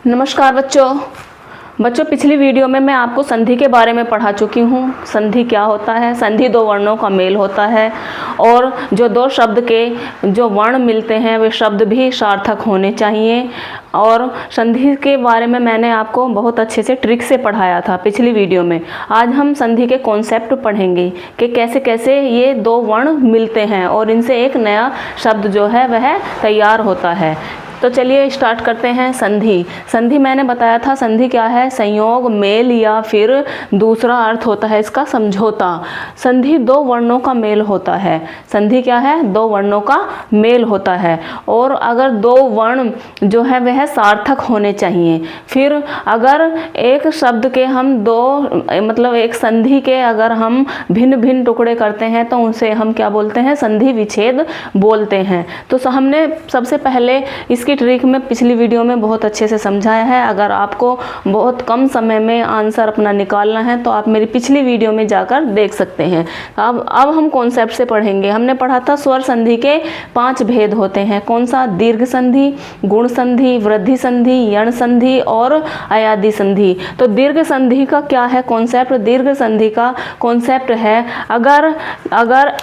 नमस्कार बच्चों, पिछली वीडियो में मैं आपको संधि के बारे में पढ़ा चुकी हूँ। संधि क्या होता है? संधि दो वर्णों का मेल होता है और जो दो शब्द के जो वर्ण मिलते हैं वे शब्द भी सार्थक होने चाहिए। और संधि के बारे में मैंने आपको बहुत अच्छे से ट्रिक से पढ़ाया था पिछली वीडियो में। आज हम संधि के कॉन्सेप्ट पढ़ेंगे कि कैसे कैसे ये दो वर्ण मिलते हैं और इनसे एक नया शब्द जो है वह तैयार होता है। तो चलिए स्टार्ट करते हैं। संधि मैंने बताया था, संधि क्या है? संयोग, मेल या फिर दूसरा अर्थ होता है इसका समझौता। संधि दो वर्णों का मेल होता है। संधि क्या है? दो वर्णों का मेल होता है और अगर दो वर्ण जो है वह सार्थक होने चाहिए। फिर अगर एक शब्द के हम दो मतलब एक संधि के अगर हम भिन्न भिन्न टुकड़े करते हैं तो उनसे हम क्या बोलते हैं? संधि विच्छेद बोलते हैं। तो हमने सबसे पहले इसकी ट्रिक में पिछली वीडियो में बहुत अच्छे से समझाया है। अगर आपको बहुत कम समय में आंसर अपना निकालना है तो आप मेरी पिछली वीडियो में जाकर देख सकते हैं। अब हम कॉन्सेप्ट से पढ़ेंगे। हमने पढ़ा था स्वर संधि के 5 भेद होते हैं। कौन सा? दीर्घ संधि, गुण संधि, वृद्धि संधि, यण संधि और अयादि संधि। तो दीर्घ संधि का क्या है कॉन्सेप्ट? दीर्घ संधि का कॉन्सेप्ट है अगर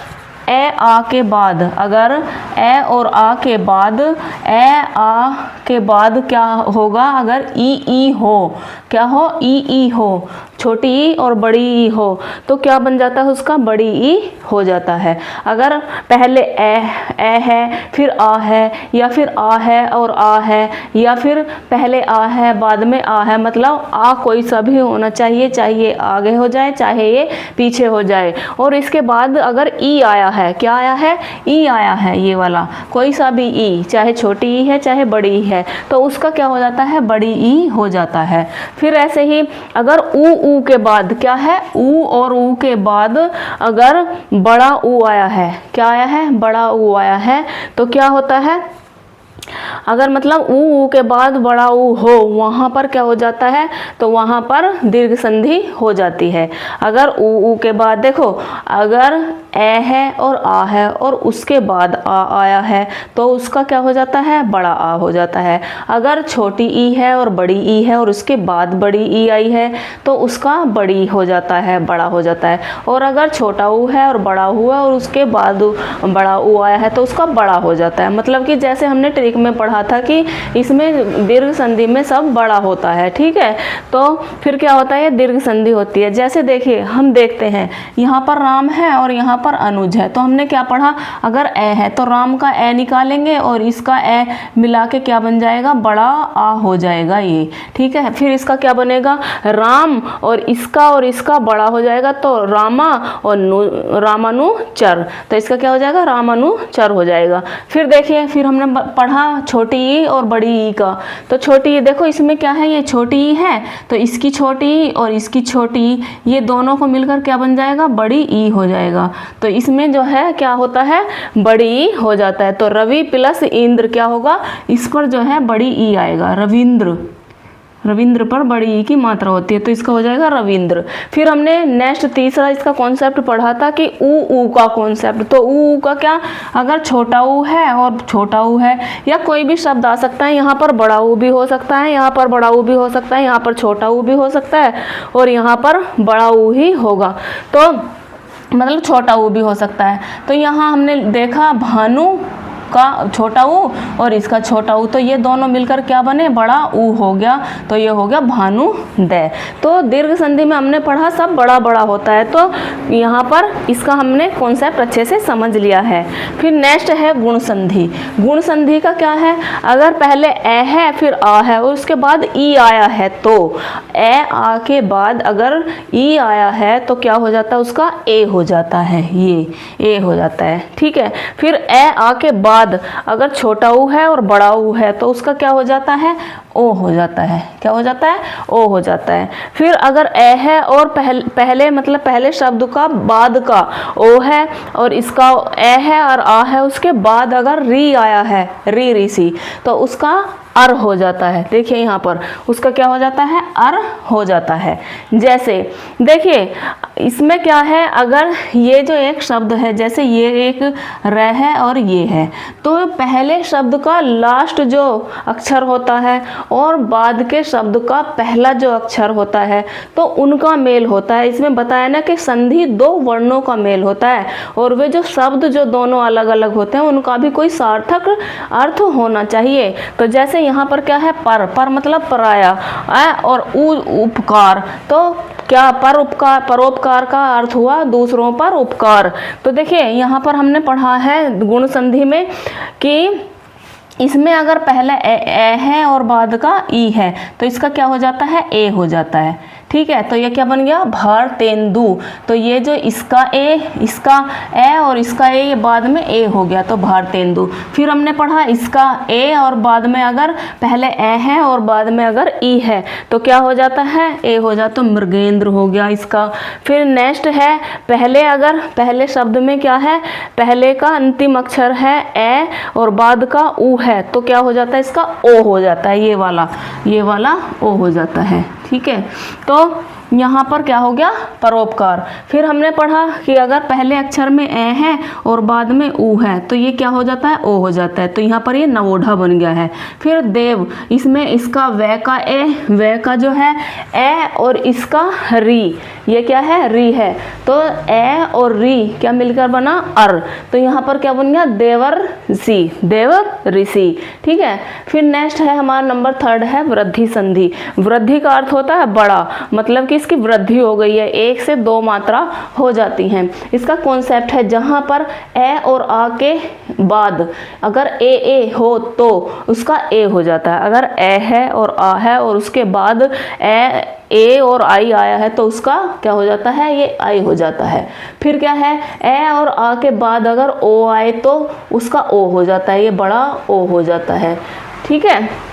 ए आ के बाद, अगर ए और आ के बाद, ए आ के बाद क्या होगा? अगर ई हो, क्या हो? ई हो, छोटी ई और बड़ी ई हो तो क्या बन जाता है उसका? बड़ी ई हो जाता है। अगर पहले ए है फिर आ है या फिर आ है और आ है या फिर पहले आ है बाद में आ है, मतलब आ कोई सा भी होना चाहिए, चाहे ये आगे हो जाए चाहे ये पीछे हो जाए। और इसके बाद अगर ई आया है, क्या आया है? ई आया है, ये वाला कोई सा भी ई, चाहे छोटी ई है चाहे बड़ी ई है, तो उसका क्या हो जाता है? बड़ी ई हो जाता है। फिर ऐसे ही अगर ऊ के बाद क्या है? ऊ और ऊ के बाद अगर बड़ा ऊ आया है, क्या आया है? बड़ा ऊ आया है तो क्या होता है? अगर मतलब ऊ के बाद बड़ा ऊ हो, वहाँ पर क्या हो जाता है? तो वहाँ पर दीर्घ संधि हो जाती है। अगर ऊ के बाद देखो, अगर ए है और आ है और उसके बाद आ आया है तो उसका क्या हो जाता है? बड़ा आ हो जाता है। अगर छोटी ई है और बड़ी ई है और उसके बाद बड़ी ई आई है तो उसका बड़ी हो जाता है, बड़ा हो जाता है। और अगर छोटा ऊ है और बड़ा हुआ और उसके बाद बड़ा ऊ आया है तो उसका बड़ा हो जाता है। मतलब कि जैसे हमने ट्रिक में पढ़ा था कि इसमें दीर्घ संधि में सब बड़ा होता है, ठीक है। तो फिर क्या होता है? दीर्घ संधि होती है। जैसे देखिए, हम देखते हैं यहाँ पर राम है और यहाँ पर अनुज है, तो हमने क्या पढ़ा? अगर ए है तो राम का ए निकालेंगे और इसका ए मिला के क्या बन जाएगा? बड़ा आ हो जाएगा ये, ठीक है। फिर इसका क्या बनेगा? राम और इसका बड़ा हो जाएगा तो रामा और रामानुचर, तो इसका क्या हो जाएगा? रामानुचर हो जाएगा। फिर देखिए, फिर हमने पढ़ा छोटी ई और बड़ी ई का। तो छोटी ई देखो, इसमें क्या है? ये छोटी ई है तो इसकी छोटी ई और इसकी छोटी ई, ये दोनों को मिलकर क्या बन जाएगा? बड़ी ई हो जाएगा। तो इसमें जो है क्या होता है? बड़ी ई हो जाता है। तो रवि प्लस इंद्र क्या होगा? इस पर जो है बड़ी ई आएगा, रविंद्र पर बड़ी ई की मात्रा होती है तो इसका हो जाएगा रविंद्र। फिर हमने नेक्स्ट तीसरा इसका कॉन्सेप्ट पढ़ा था कि ऊ का कॉन्सेप्ट। तो ऊ का क्या? अगर छोटा ऊ है और छोटा ऊ है या कोई भी शब्द आ सकता है, यहाँ पर बड़ा ऊ भी हो सकता है, यहाँ पर बड़ा ऊ भी हो सकता है, यहाँ पर छोटा ऊ भी हो सकता है और यहाँ पर बड़ा ऊ ही होगा, तो मतलब छोटा ऊ भी हो सकता है। तो यहाँ हमने देखा भानु का छोटा ऊ और इसका छोटा ऊ, तो ये दोनों मिलकर क्या बने? बड़ा ऊ हो गया, तो ये हो गया भानुदय। तो दीर्घ संधि में हमने पढ़ा सब बड़ा बड़ा होता है, तो यहाँ पर इसका हमने कॉन्सेप्ट अच्छे से समझ लिया है। फिर नेक्स्ट है गुण संधि। गुण संधि का क्या है? अगर पहले ए है फिर आ है और उसके बाद ई आया है, तो ए आ के बाद अगर ई आया है तो क्या हो जाता है? उसका ए हो जाता है, ये ए हो जाता है, ठीक है। फिर ए आ के बाद अगर छोटा ऊ है और बड़ा ऊ है तो उसका क्या हो जाता है? ओ हो जाता है। क्या हो जाता है? ओ हो जाता है। फिर अगर ए है और पहले मतलब पहले शब्द का बाद का ओ है और इसका ए है और आ है, उसके बाद अगर री आया है, री सी, तो उसका अर हो जाता है। देखिए यहाँ पर उसका क्या हो जाता है, अर हो जाता है। जैसे देखिए इसमें क्या है, अगर ये जो एक शब्द है, जैसे ये एक र है और ये है, तो पहले शब्द का लास्ट जो अक्षर होता है और बाद के शब्द का पहला जो अक्षर होता है तो उनका मेल होता है। इसमें बताया ना कि संधि दो वर्णों का मेल होता है, और वे जो शब्द जो दोनों अलग अलग होते हैं उनका भी कोई सार्थक अर्थ होना चाहिए। तो जैसे यहाँ पर क्या है, पर मतलब पराया, और उपकार, तो क्या परोपकार का अर्थ हुआ दूसरों पर उपकार। तो देखिए यहाँ पर हमने पढ़ा है गुण संधि में कि इसमें अगर पहले ए है और बाद का ई है तो इसका क्या हो जाता है, ए हो जाता है। ठीक है, तो ये क्या बन गया, भारतेंदु। तो ये जो इसका ए और इसका ए, ये बाद में ए हो गया तो भारतेंदु। फिर हमने पढ़ा इसका ए और बाद में अगर पहले ए है और बाद में अगर ई है तो क्या हो जाता है, ए हो जाता, तो मृगेंद्र हो गया इसका। फिर नेक्स्ट है पहले शब्द में क्या है, पहले का अंतिम अक्षर है ए और बाद का ऊ है तो क्या हो जाता है, इसका ओ हो जाता है, ये वाला ओ हो जाता है। ठीक है, तो यहाँ पर क्या हो गया, परोपकार। फिर हमने पढ़ा कि अगर पहले अक्षर में ए है और बाद में ऊ है तो ये क्या हो जाता है, ओ हो जाता है, तो यहाँ पर ये नवोढ़ा बन गया है। फिर देव, इसमें इसका वै का जो है ए और इसका री, ये क्या है, री है, तो ए और री क्या मिलकर बना, अर, तो यहाँ पर क्या बन गया, देवर ऋषि। ठीक है, फिर नेक्स्ट है हमारा नंबर 3 है वृद्धि संधि। वृद्धि का अर्थ होता है बड़ा, मतलब कि इसकी वृद्धि हो गई है, 1 से 2 मात्रा हो जाती हैं। इसका कॉन्सेप्ट है जहाँ पर ए और आ के बाद अगर ए हो तो उसका ए हो जाता है, अगर ए है और आ है और उसके बाद ए और आई आया है तो उसका क्या हो जाता है, ये आई हो जाता है। फिर क्या है, ए और आ के बाद अगर ओ आए तो उसका ओ हो जाता है, ये बड़ा ओ हो जाता है। ठीक है,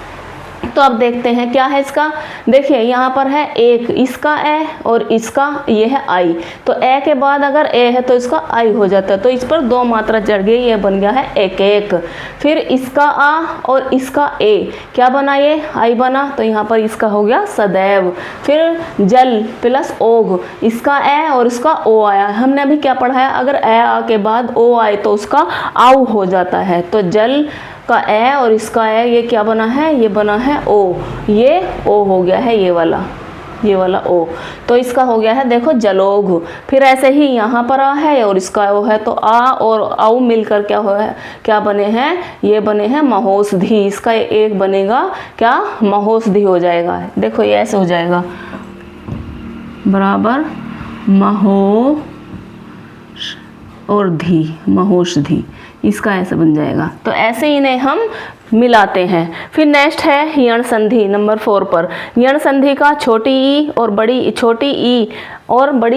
तो अब देखते हैं क्या है इसका। देखिए यहाँ पर है एक, इसका ए और इसका ये है आई, तो ए के बाद अगर ए है तो इसका आई हो जाता है, तो इस पर 2 मात्रा चढ़ गई, ये बन गया है एक। फिर इसका आ और इसका ए क्या बना, ये आई बना, तो यहाँ पर इसका हो गया सदैव। फिर जल प्लस ओघ, इसका ए और इसका ओ आया, हमने अभी क्या पढ़ा है, अगर ए आ के बाद ओ आए तो उसका आउ हो जाता है, तो जल का ए और इसका ए, ये क्या बना है, ये बना है ओ, ये ओ हो गया है, ये वाला ओ, तो इसका हो गया है देखो जलोघ। फिर ऐसे ही यहाँ पर आ है और इसका ओ है, तो आ और औ मिलकर क्या हो है, क्या बने हैं, ये बने हैं महोषधि। इसका एक बनेगा क्या, महोषधि हो जाएगा। देखो ये ऐसे हो जाएगा, बराबर महो और धी, महोषधि, इसका ऐसे बन जाएगा। तो ऐसे इन्हें हम मिलाते हैं। फिर नेक्स्ट है यण संधि नंबर 4 पर। यण संधि का छोटी ई और बड़ी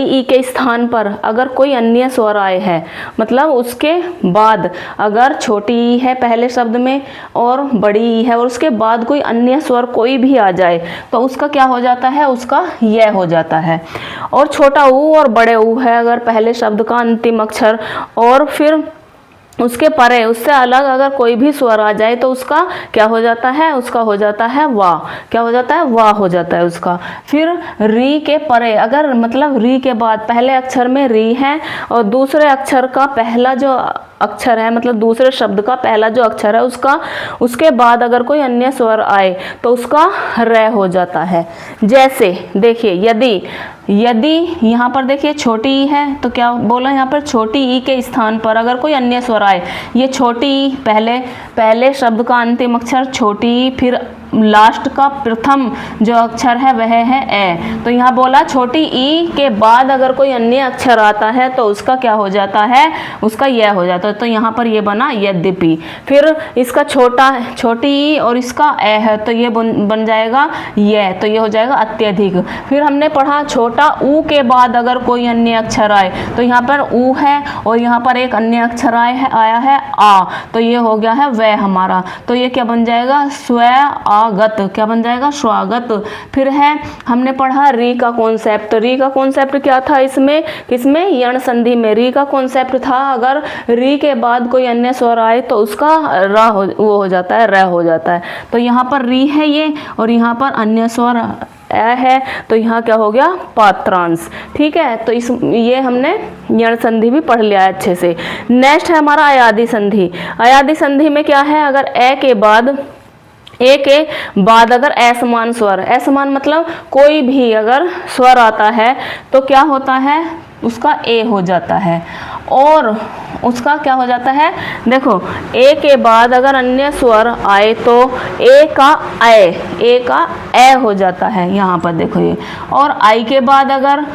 ई के स्थान पर अगर कोई अन्य स्वर आए है, मतलब उसके बाद अगर छोटी ई है पहले शब्द में और बड़ी ई है और उसके बाद कोई अन्य स्वर कोई भी आ जाए तो उसका क्या हो जाता है, उसका यह हो जाता है। और छोटा ऊ और बड़े ऊ है अगर पहले शब्द का अंतिम अक्षर और फिर उसके परे उससे अलग अगर कोई भी स्वर आ जाए तो उसका क्या हो जाता है, उसका हो जाता है वाह, क्या हो जाता है, वाह हो जाता है उसका। फिर री के परे अगर मतलब री के बाद पहले अक्षर में री है और दूसरे अक्षर का पहला जो अक्षर है, मतलब दूसरे शब्द का पहला जो अक्षर है उसके बाद अगर कोई अन्य स्वर आए तो उसका र हो जाता है। जैसे देखिए यदि यहाँ पर देखिए छोटी ई है तो क्या बोला, यहाँ पर छोटी ई के स्थान पर अगर कोई अन्य स्वर आए, ये छोटी ई पहले शब्द का अंतिम अक्षर छोटी ई, फिर लास्ट का प्रथम जो अक्षर है वह है ए, तो यहाँ बोला छोटी ई के बाद अगर कोई अन्य अक्षर आता है तो उसका क्या हो जाता है, उसका यह हो जाता है, तो यहाँ पर ये बना यद्यपि। फिर इसका छोटी ई और इसका ए है तो ये बन जाएगा यह, तो ये हो जाएगा अत्यधिक। फिर हमने पढ़ा छोटा ऊ के बाद अगर कोई अन्य अक्षर आए तो यहाँ पर ऊ है और यहाँ पर एक अन्य अक्षर आया है आ, तो ये हो गया है वह हमारा, तो ये क्या बन जाएगा स्व आ स्वागत, क्या बन जाएगा, स्वागत। फिर है हमने पढ़ा री का कॉन्सेप्ट। री का कॉन्सेप्ट क्या था इसमें, किसमें, यण संधि में। री का कॉन्सेप्ट था अगर री के बाद कोई अन्य स्वर आए तो उसका वो हो जाता है, र हो जाता है। तो यहाँ पर री है ये, और यहाँ पर अन्य स्वर ए है, तो यहाँ क्या हो गया, पात्रांश। ठीक है, तो ये हमने यण संधि भी पढ़ लिया है अच्छे से। नेक्स्ट है हमारा अयादि संधि। अयादि संधि में क्या है, अगर ए के बाद अगर असमान स्वर, असमान मतलब कोई भी अगर स्वर आता है तो क्या होता है, उसका ए हो जाता है, और उसका क्या हो जाता है, देखो ए के बाद अगर अन्य स्वर आए तो ए का ए हो जाता है, यहाँ पर देखो ये। और आई के बाद अगर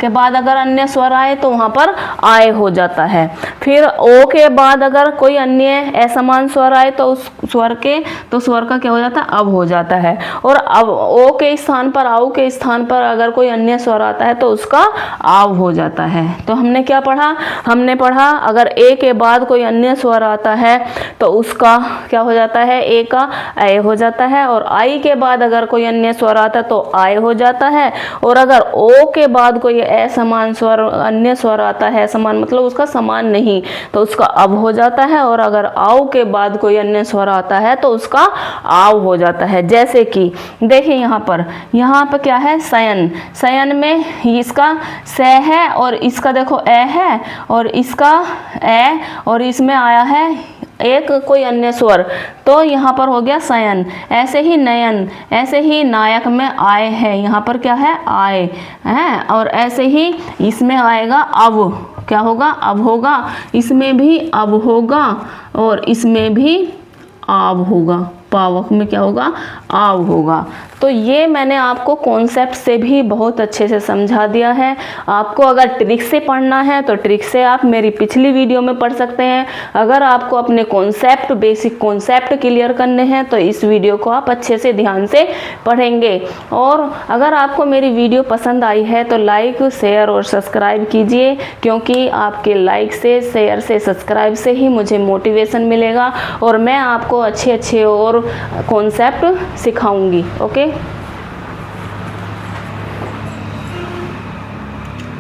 के बाद अगर अन्य स्वर आए तो वहाँ पर आय हो जाता है। फिर ओ के बाद अगर कोई अन्य असमान स्वर आए तो उस स्वर का क्या हो जाता है, अब हो जाता है। और अब ओ के स्थान पर, आउ के स्थान पर अगर कोई अन्य स्वर आता है तो उसका आव हो जाता है। तो हमने क्या पढ़ा, हमने पढ़ा अगर ए के बाद कोई अन्य स्वर आता है तो उसका क्या हो जाता है, ए का ए हो जाता है। और आई के बाद अगर कोई अन्य स्वर आता है तो आय हो जाता है। और अगर ओ के बाद कोई असमान स्वर, अन्य स्वर आता है, समान मतलब उसका समान नहीं, तो उसका अब हो जाता है। और अगर आव के बाद कोई अन्य स्वर आता है तो उसका आव हो जाता है। जैसे कि देखिए यहाँ पर क्या है, शयन। शयन में इसका स है और इसका देखो ए है, और इसका ए, और इसमें आया है एक कोई अन्य स्वर, तो यहाँ पर हो गया शयन। ऐसे ही नयन, ऐसे ही नायक में आय है, यहाँ पर क्या है, आय है। और ऐसे ही इसमें आएगा अब, क्या होगा, अब होगा, इसमें भी अब होगा, और इसमें भी आव होगा, पावक में क्या होगा, आव होगा। तो ये मैंने आपको कॉन्सेप्ट से भी बहुत अच्छे से समझा दिया है। आपको अगर ट्रिक से पढ़ना है तो ट्रिक से आप मेरी पिछली वीडियो में पढ़ सकते हैं। अगर आपको अपने कॉन्सेप्ट, बेसिक कॉन्सेप्ट क्लियर करने हैं तो इस वीडियो को आप अच्छे से ध्यान से पढ़ेंगे। और अगर आपको मेरी वीडियो पसंद आई है तो लाइक, शेयर और सब्सक्राइब कीजिए, क्योंकि आपके लाइक से, शेयर से, सब्सक्राइब से ही मुझे मोटिवेशन मिलेगा और मैं आपको अच्छे और कॉन्सेप्ट सिखाऊंगी। ओके।